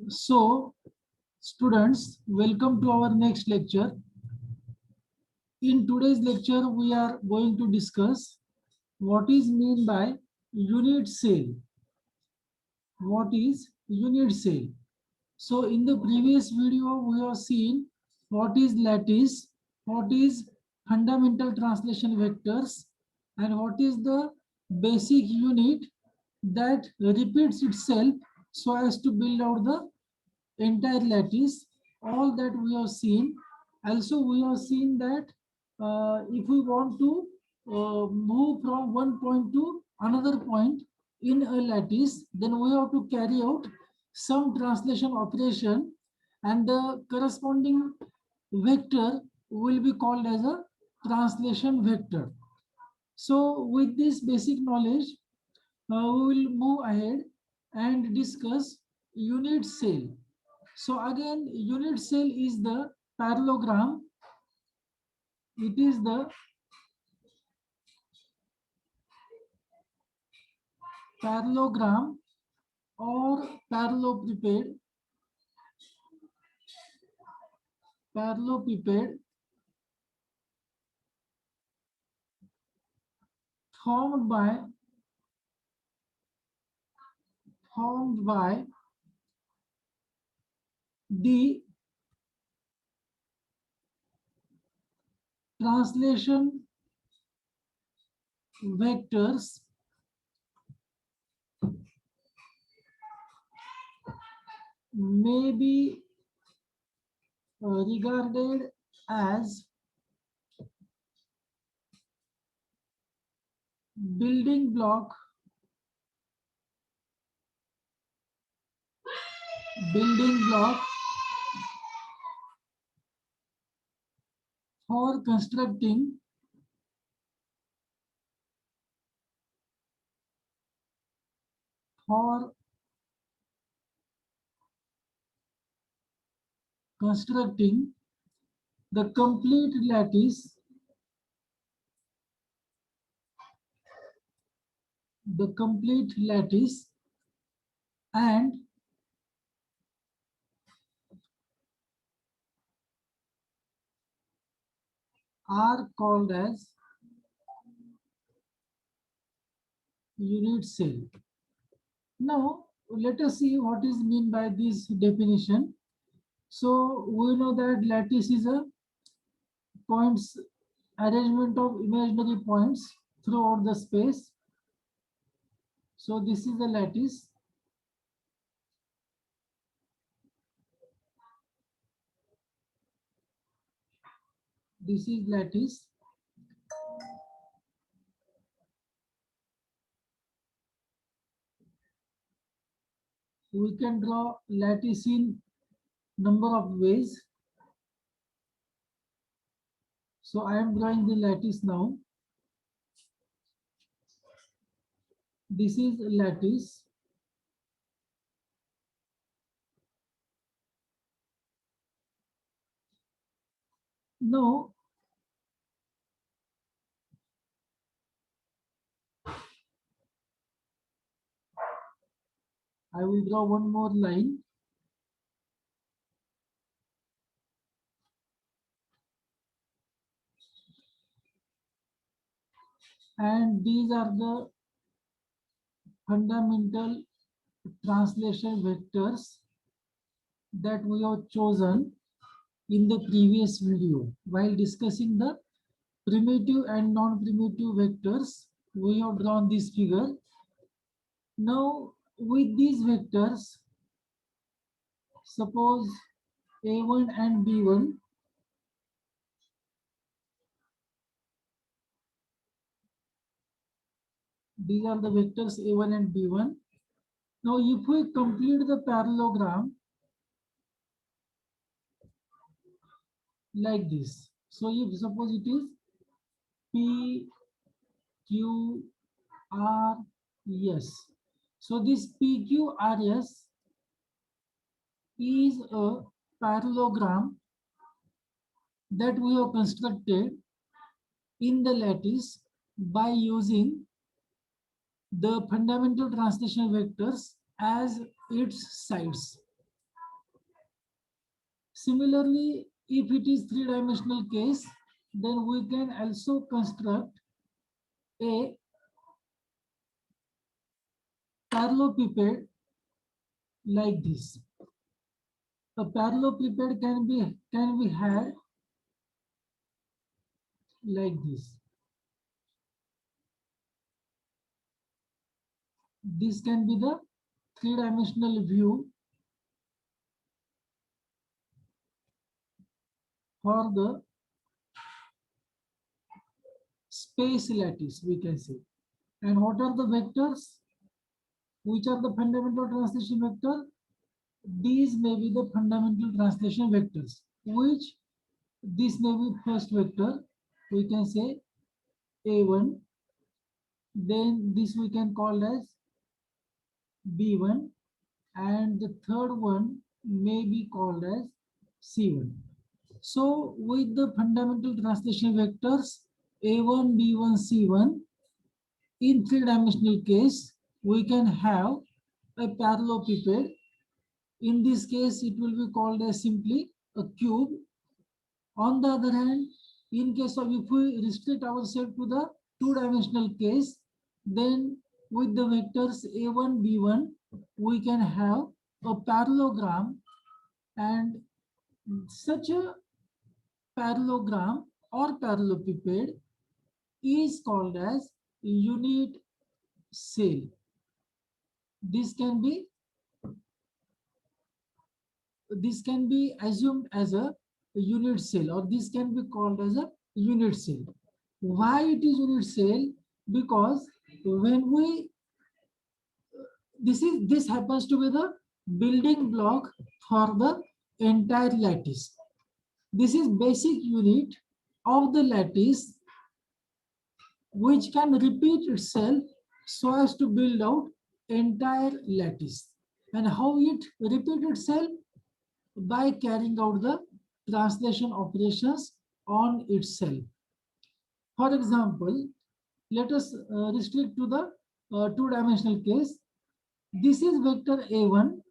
So, students, welcome to our next lecture. In today's lecture, we are going to discuss what is meant by unit cell. What is unit cell? So, in the previous video, we have seen what is lattice, what is fundamental translation vectors, and what is the basic unit that repeats itself so as to build out the entire lattice. All that we have seen. Also we have seen that if we want to move from one point to another point in a lattice, then we have to carry out some translation operation, and the corresponding vector will be called as a translation vector. So with this basic knowledge, we will move ahead and discuss unit cell. So again, unit cell is the parallelogram. It is the parallelogram or parallelepiped formed by the translation vectors may be regarded as building block building block for for constructing the complete lattice and are called as unit cell. Now let us see what is meant by this definition. So we know that lattice is a points arrangement of imaginary points throughout the space. So this is the lattice. This is lattice. We can draw lattice in number of ways. So I am drawing the lattice now. This is lattice. Now I will draw one more line. And these are the fundamental translation vectors that we have chosen in the previous video. While discussing the primitive and non-primitive vectors, we have drawn this figure. Now with these vectors, suppose A1 and B1, these are the vectors A1 and B1. Now if we complete the parallelogram like this, so if suppose it is P, Q, R, S. So this PQRS is a parallelogram that we have constructed in the lattice by using the fundamental translation vectors as its sides. Similarly, if it is three-dimensional case, then we can also construct a parallelepiped like this. A parallelepiped can be had like this. This can be the three-dimensional view for the space lattice, we can say. And what are the vectors? Which are the fundamental translation vector? These may be the fundamental translation vectors. Which this may be first vector. We can say A1. Then this we can call as B1. And the third one may be called as C1. So with the fundamental translation vectors A1, B1, C1, in three-dimensional case, we can have a parallelepiped. In this case, it will be called as simply a cube. On the other hand, in case of if we restrict ourselves to the two-dimensional case, then with the vectors A1, B1, we can have a parallelogram, and such a parallelogram or parallelepiped is called as unit cell. This can be assumed as a unit cell, or this can be called as a unit cell. Why it is unit cell? Because when we this happens to be the building block for the entire lattice. This is basic unit of the lattice which can repeat itself so as to build out entire lattice. And how it repeat itself? By carrying out the translation operations on itself. For example, let us restrict to the two-dimensional case. This is vector A1.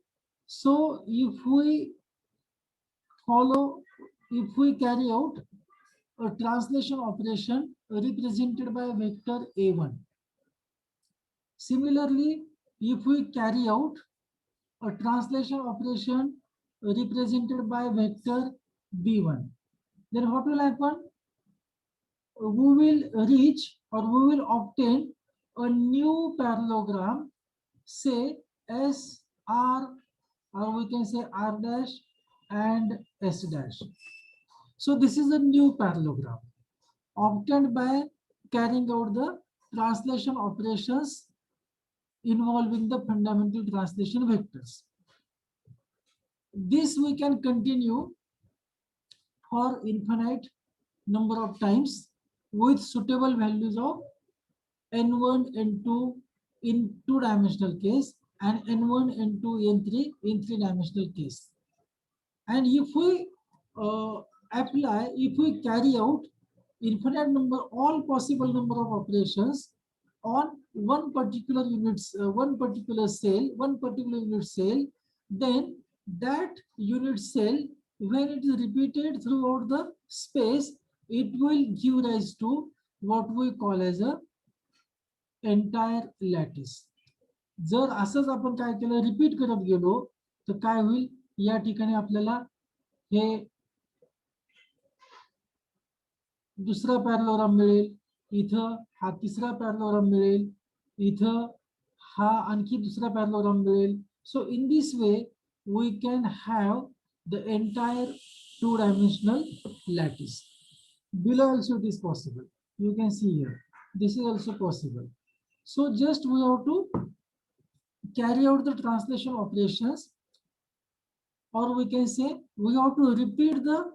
So if we carry out a translation operation represented by vector A1. Similarly, if we carry out a translation operation represented by vector B1, then what will happen? We will reach, or we will obtain a new parallelogram, say S, R, or we can say R dash and S dash. So this is a new parallelogram obtained by carrying out the translation operations involving the fundamental translation vectors. This we can continue for infinite number of times with suitable values of n1, n2 in two-dimensional case and n1, n2, n3 in three-dimensional case. And if we carry out infinite number, all possible number of operations on one particular unit cell, then that unit cell, when it is repeated throughout the space, it will give rise to what we call as a entire lattice. जर असंच आपण काय केलं, repeat करत गेलो तर काय होईल, या ठिकाणी आपल्याला हे दुसरा पॅरलोग्राम मिळेल, इथं हा तिसरा पॅरलोग्राम मिळेल, इथं हा आणखी दुसरा पॅरलोग्राम मिळेल. So in this way we can have the entire two-dimensional lattice. Below also it is possible. You can see here. This is also possible. So just we have to carry out the translation operations, or we can say we have to repeat the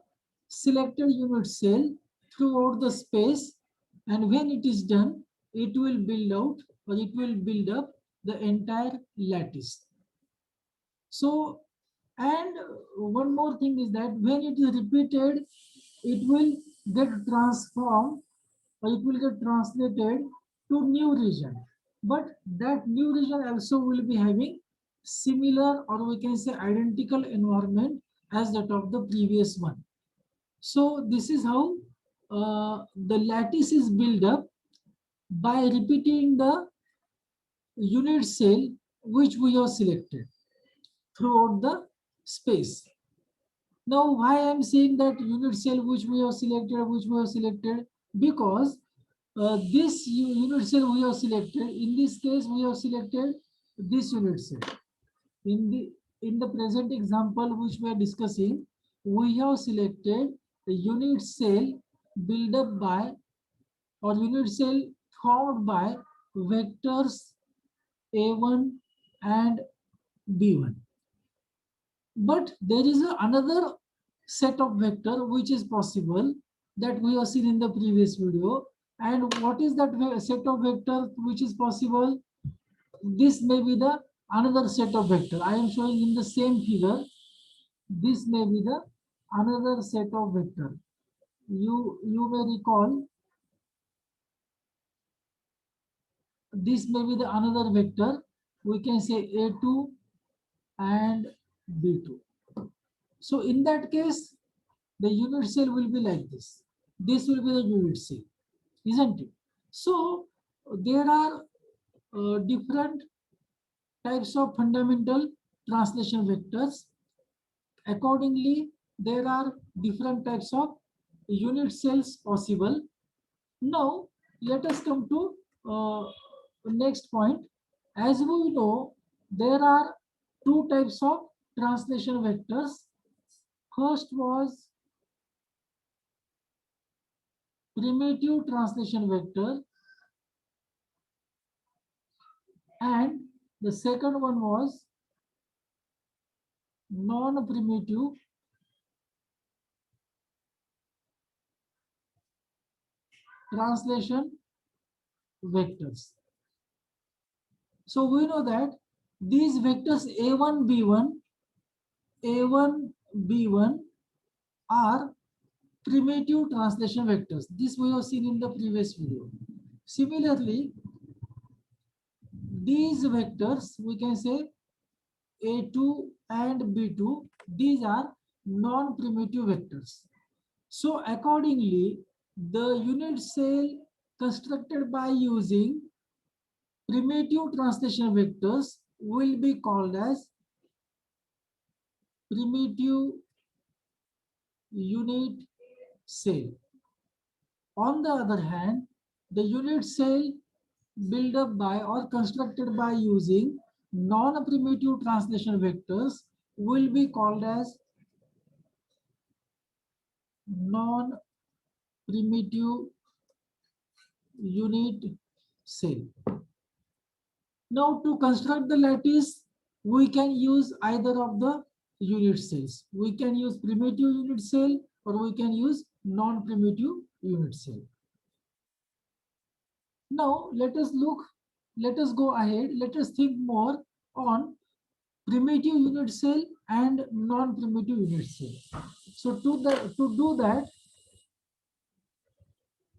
selected unit cell throughout the space, and when it is done, it will build out, or it will build up the entire lattice. So, and one more thing is that when it is repeated, it will get transformed, or it will get translated to new region. But that new region also will be having similar, or we can say identical environment as that of the previous one. So this is how the lattice is built up by repeating the unit cell which we have selected throughout the space. Now, why I am saying that unit cell which we have selected, because this unit cell we have selected, in this case we have selected this unit cell. In the present example which we are discussing, we have selected the unit cell built up by, or unit cell formed by vectors a1 and b1. But there is another set of vector which is possible, that we have seen in the previous video. And what is that set of vector which is possible? This may be the another set of vector. I am showing in the same figure. This may be the another set of vector. You may recall, this may be the another vector. We can say a2 and b2. So in that case, the unit cell will be like this. This will be the unit cell, isn't it? So there are different types of fundamental translation vectors. Accordingly, there are different types of unit cells possible. Now, let us come to next point. As we know, there are two types of translation vectors. First was primitive translation vector, and the second one was non-primitive translation vectors. So we know that these vectors a1 b1 a1 b1 are primitive translation vectors. This we have seen in the previous video. Similarly, these vectors, we can say a2 and b2, these are non-primitive vectors. So accordingly, the unit cell constructed by using primitive translation vectors will be called as primitive unit cell. On the other hand, the unit cell built up by or constructed by using non-primitive translation vectors will be called as non-primitive unit cell. Now, to construct the lattice, we can use either of the unit cells. We can use primitive unit cell, or we can use non-primitive unit cell. Now, let us go ahead, let us think more on primitive unit cell and non-primitive unit cell. So to do that,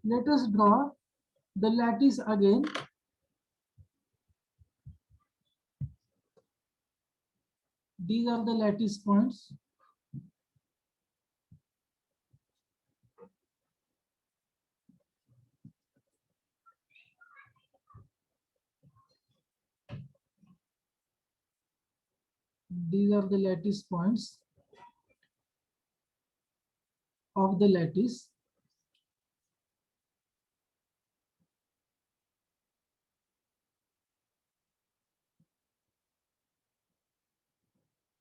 let us draw the lattice again. These are the lattice points. These are the lattice points of the lattice.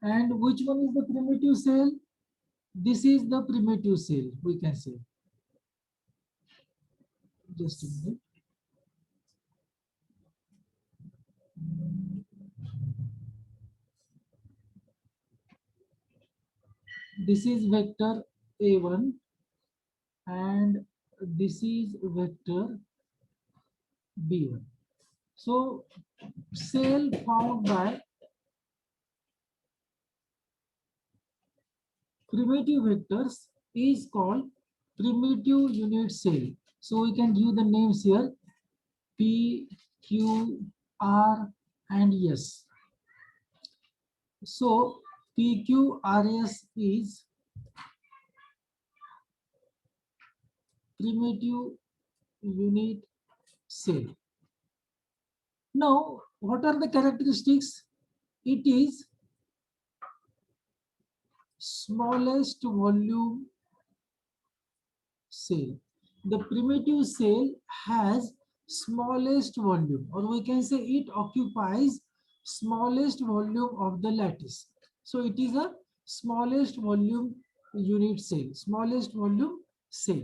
And which one is the primitive cell? This is the primitive cell, we can say. Just a minute. This is vector A1 and this is vector B1. So cell found by primitive vectors is called primitive unit cell. So we can give the names here P, Q, R and S. So PQRS is primitive unit cell. Now, what are the characteristics? It is smallest volume cell. The primitive cell has smallest volume, or we can say it occupies smallest volume of the lattice. So it is a smallest volume unit cell, smallest volume cell.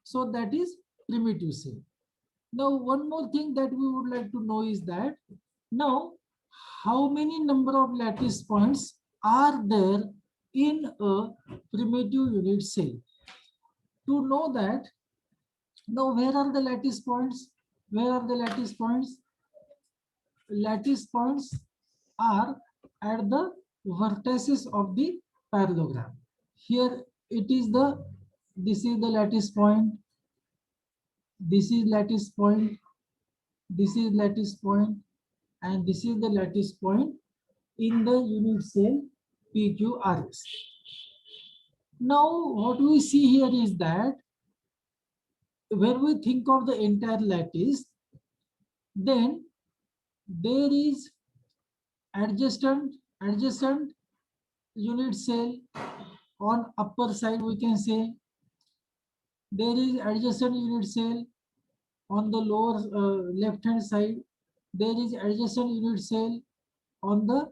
So that is primitive cell. Now, one more thing that we would like to know is that now how many number of lattice points are there in a primitive unit cell? To know that, now where are the lattice points? Where are the lattice points? Lattice points are at the vertices of the parallelogram. Here it is this is the lattice point, this is lattice point, this is lattice point, and this is the lattice point in the unit cell PQRS. Now what we see here is that when we think of the entire lattice, then there is adjacent unit cell on upper side, we can say. There is adjacent unit cell on the lower left hand side. There is adjacent unit cell on the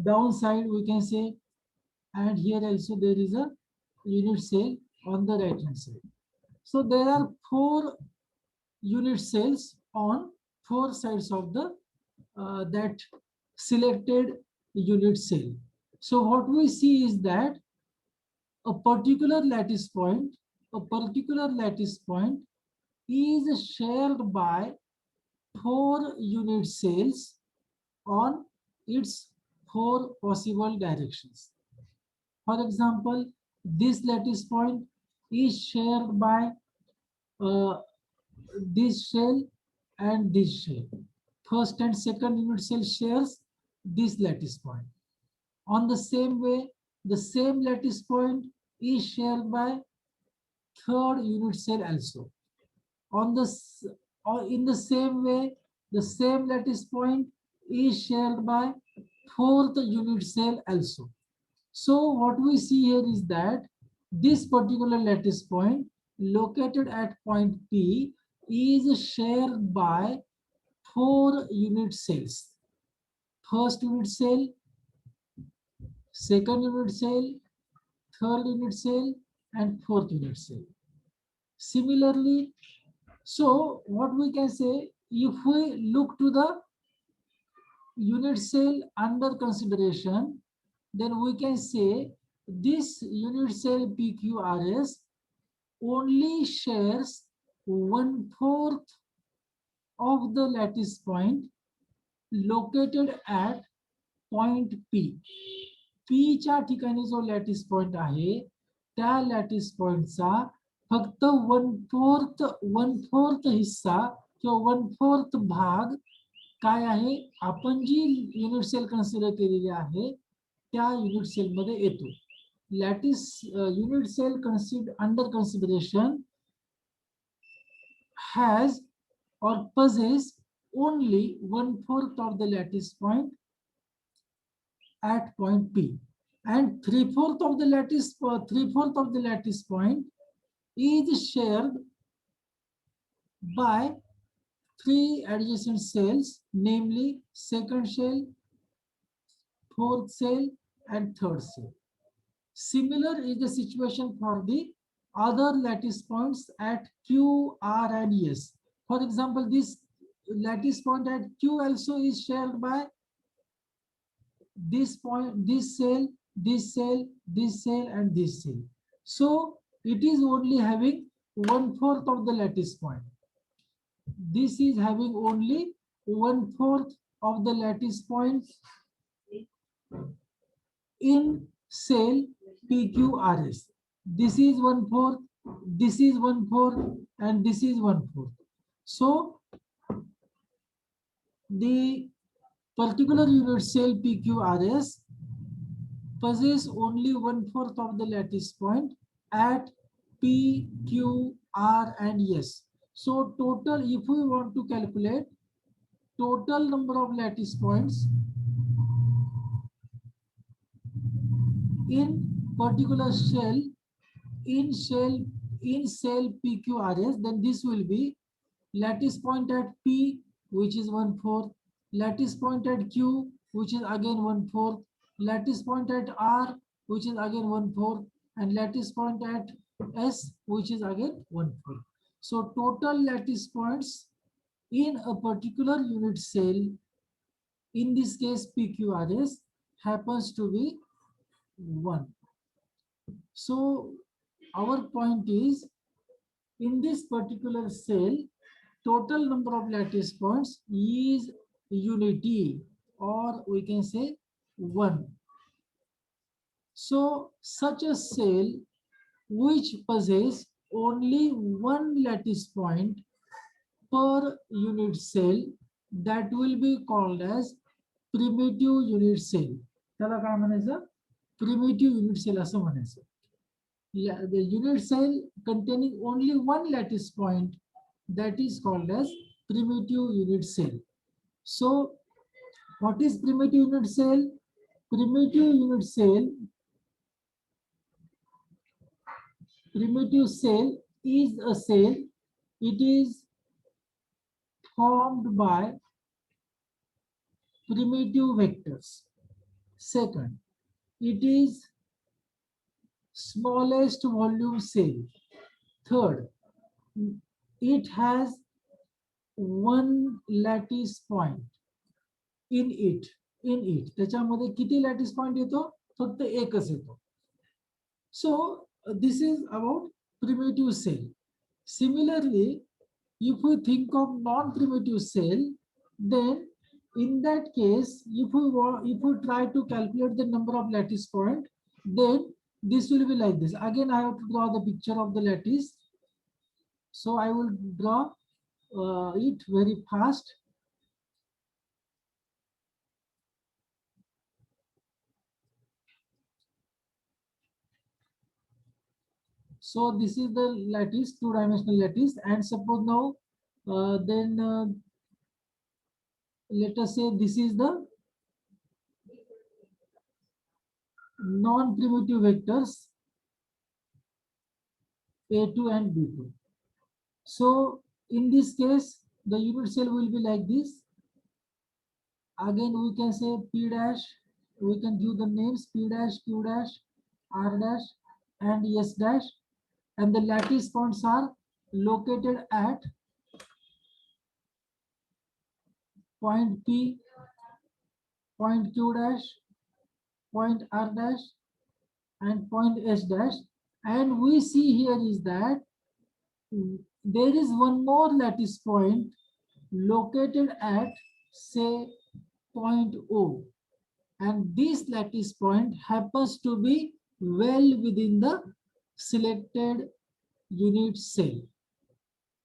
downside, we can say. And here also there is a unit cell on the right hand side. So there are 4 unit cells on 4 sides of the that selected unit cell. So what we see is that a particular lattice point is shared by 4 unit cells on its 4 possible directions. For example, this lattice point is shared by this shell and this shell. First and second unit cell shares this lattice point. On the same way, the same lattice point is shared by third unit cell also. Or in the same way, the same lattice point is shared by fourth unit cell also. So what we see here is that this particular lattice point located at point P is shared by 4 unit cells. First unit cell, second unit cell, third unit cell, and fourth unit cell. Similarly, so what we can say, if we look to the unit cell under consideration, then we can say this unit cell PQRS only shares 1/4 of the lattice point located at point P. P च्या ठिकाणी जो lattice point आहे त्या lattice पॉइंटचा फक्त 1/4 हिस्सा किंवा 1/4 भाग काय आहे, आपण जी युनिट सेल कन्सिडर केलेली आहे त्या युनिट सेल मध्ये येतो. Lattice unit cell under consideration has or possess only 1/4 of the lattice point at point P, and 3/4 of the lattice point is shared by 3 adjacent cells, namely second cell, fourth cell, and third cell. Similar is the situation for the other lattice points at Q, R, and S. For example, this lattice point at Q also is shared by this point, this cell, this cell, this cell, and this cell. So it is only having 1/4 of the lattice point. This is having only 1/4 of the lattice points in cell PQRS. This is 1/4, this is 1/4, and this is 1/4. So the particular unit cell PQRS possess only 1/4 of the lattice point at P, Q, R and S. So total, if we want to calculate total number of lattice points in particular cell, in cell PQRS, then this will be lattice point at P, which is 1/4, lattice point at Q, which is again 1/4, lattice point at R, which is again 1/4, and lattice point at S, which is again 1/4. So total lattice points in a particular unit cell, in this case PQRS, happens to be 1. So our point is, in this particular cell, total number of lattice points is unity, or we can say 1. So such a cell which possess only one lattice point per unit cell, that will be called as primitive unit cell. त्याला काय म्हणायचं? Primitive unit cell असं म्हणायचं. The unit cell containing only one lattice point, that is called as primitive unit cell. So what is primitive unit cell? Primitive unit cell, primitive cell is a cell, it is formed by primitive vectors. Second, it is smallest volume cell. Third, it has one lattice point in it. त्याच्यामध्ये किती lattice point येतो? फक्त एकच येतो. So this is about primitive cell. Similarly, if we think of non-primitive cell, then in that case, if we try to calculate the number of lattice point, then this will be like this. Again, I have to draw the picture of the lattice. So I will draw it very fast. So this is the lattice, two-dimensional lattice, and suppose now let us say this is the non-primitive vectors A2 and B2. So in this case, the unit cell will be like this. Again, we can say P dash, we can give the names P dash, Q dash, R dash, and S dash, and the lattice points are located at point P, point Q dash, point R dash, and point S dash. And we see here is that there is one more lattice point located at, say, point O, and this lattice point happens to be well within the selected unit cell.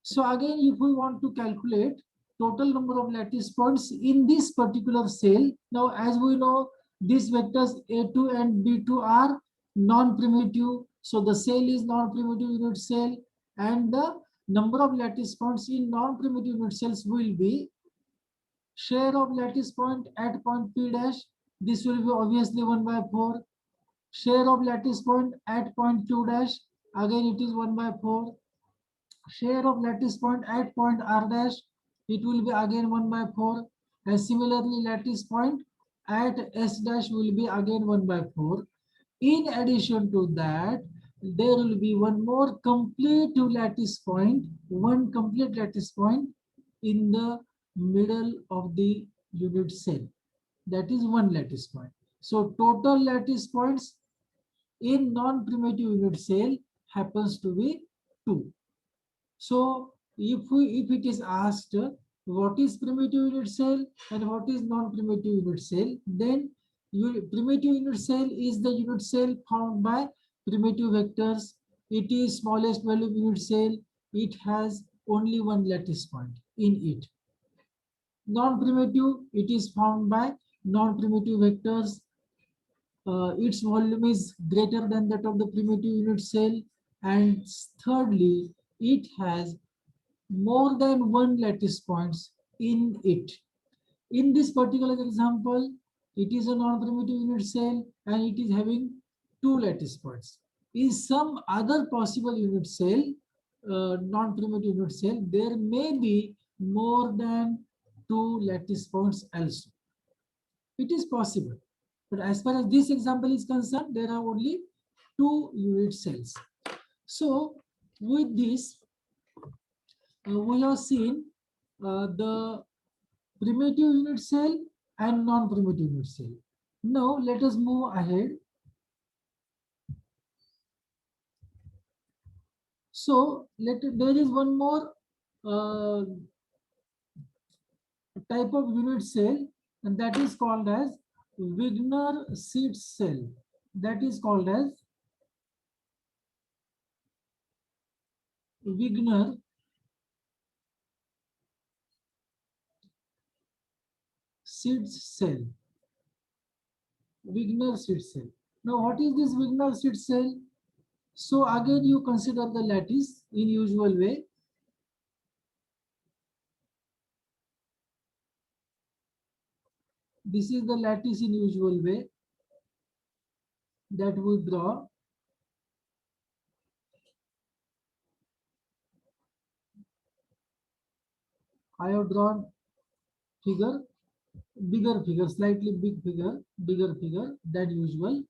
So again, if we want to calculate total number of lattice points in this particular cell, now as we know, these vectors A2 and B2 are non-primitive, so the cell is non-primitive unit cell, and the number of lattice points in non-primitive unit cells will be share of lattice point at point P dash, this will be obviously 1/4. Share of lattice point at point Q dash, again it is 1/4. Share of lattice point at point R dash, it will be again 1/4. And similarly, lattice point at S dash will be again 1/4. In addition to that, there will be one more complete lattice point, one complete lattice point in the middle of the unit cell. That is one lattice point. So total lattice points in non-primitive unit cell happens to be 2. So if it is asked what is primitive unit cell and what is non-primitive unit cell, then primitive unit cell is the unit cell formed by primitive vectors. It is smallest volume unit cell. It has only one lattice point in it. Non-primitive, it is found by non-primitive vectors. Its volume is greater than that of the primitive unit cell. And thirdly, it has more than one lattice points in it. In this particular example, it is a non-primitive unit cell and it is having two lattice points. In some other possible unit cell, non-primitive unit cell, there may be more than two lattice points also. It is possible. But as far as this example is concerned, there are only two unit cells. So with this, we have seen the primitive unit cell and non-primitive unit cell. Now let us move ahead. So there is one more type of unit cell, and that is called as Wigner seed cell. That is called as Wigner seed cell. Wigner seed cell. Now what is this Wigner seed cell? So again you consider the lattice in usual way. This is the lattice in usual way that we draw. I have drawn figure, bigger figure, slightly bigger figure than usual.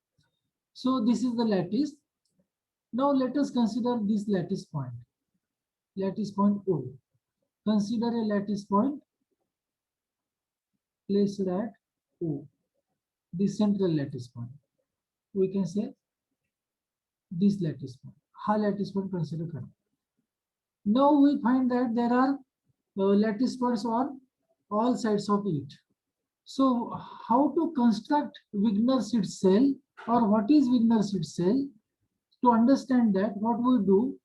So this is the lattice. Now let us consider this lattice point O. Consider a lattice point placed at O, the central lattice point. We can say this lattice point. Ha lattice point consider करें. Now we find that there are lattice points on all sides of it. So how to construct Wigner seed cell, or what is Wigner seed cell? To understand that, what we do,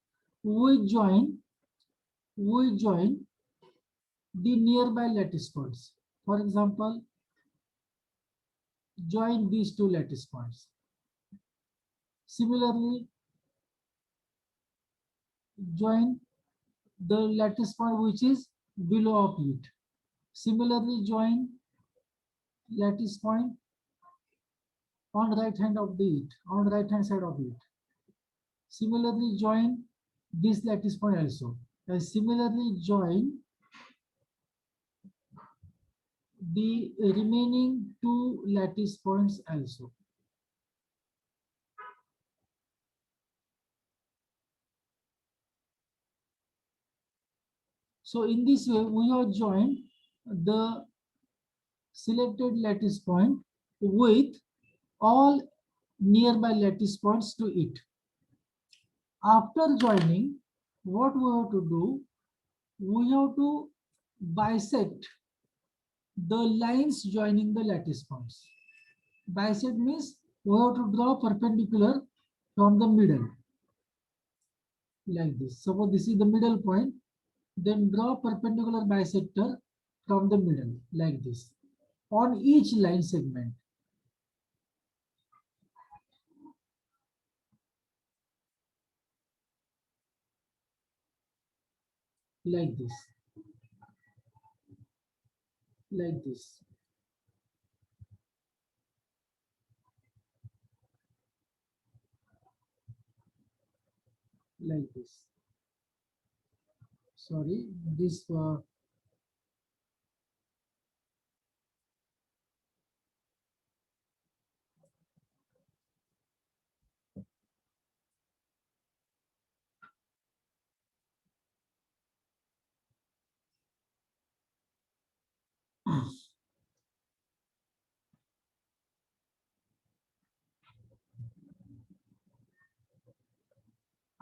we join the nearby lattice points. For example, join these two lattice points. Similarly, join the lattice point which is below of it. Similarly, join lattice point on right hand of on right hand side of it. Similarly, join this lattice point also. And similarly, join the remaining two lattice points also. So in this way, we have joined the selected lattice point with all nearby lattice points to it. After joining, what we have to do, we have to bisect the lines joining the lattice points. Bisect means we have to draw perpendicular from the middle, like this. Suppose this is the middle point, then draw perpendicular bisector from the middle, like this, on each line segment. Like this. Like this. Like this. Sorry, this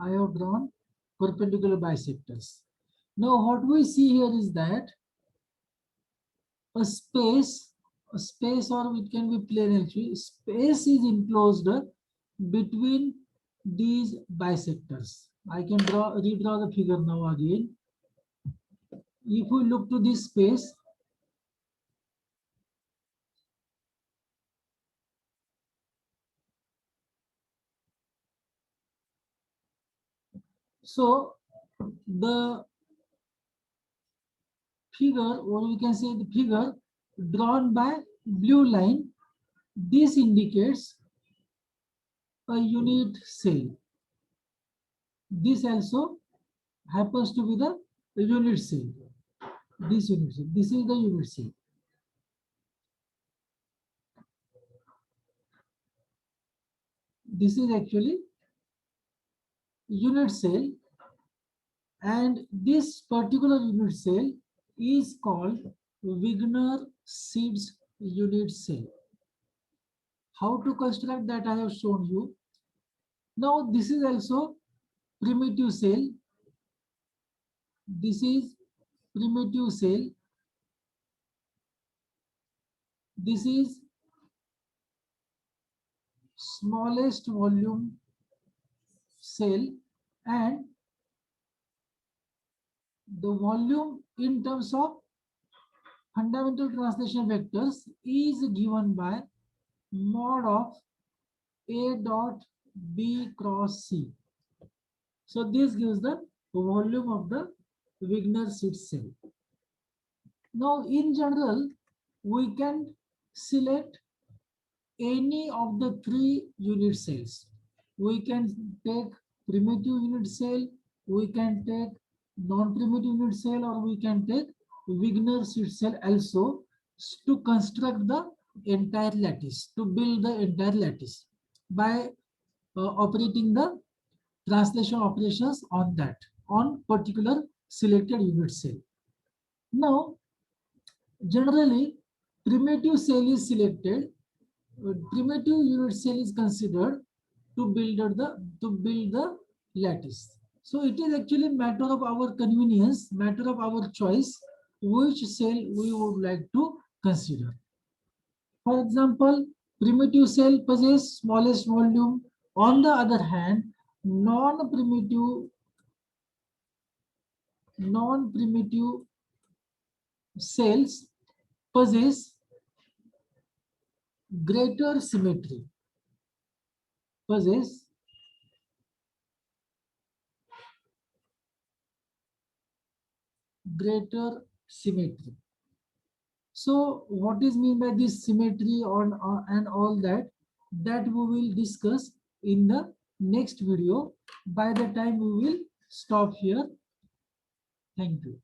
I have drawn perpendicular bisectors. Now what we see here is that a space, or it can be plain actually, space is enclosed between these bisectors. I can redraw the figure now again. If we look to this space, So the figure, or we can say the figure drawn by blue line, this indicates a unit cell. This also happens to be the unit cell. This unit cell. This is the unit cell. This is actually unit cell, and this particular unit cell is called Wigner-Seeds unit cell. How to construct that I have shown you. Now this is also primitive cell. This is primitive cell. This is smallest volume cell, and the volume in terms of fundamental translation vectors is given by mod of A dot B cross C. So this gives the volume of the Wigner-Seed cell. Now in general, we can select any of the three unit cells. We can take primitive unit cell, we can take non-primitive unit cell, or we can take Wigner-Seed cell also to construct the entire lattice, to build the entire lattice by operating the translation operations on that, on particular selected unit cell. Now, generally, primitive cell is selected. Primitive unit cell is considered to build the lattice. So it is actually matter of our convenience, matter of our choice, which cell we would like to consider. For example, primitive cell possess smallest volume. On the other hand, non-primitive cells possess greater symmetry. Possess greater symmetry. So what is mean by this symmetry on and all that, that we will discuss in the next video. By the time we will stop here. Thank you.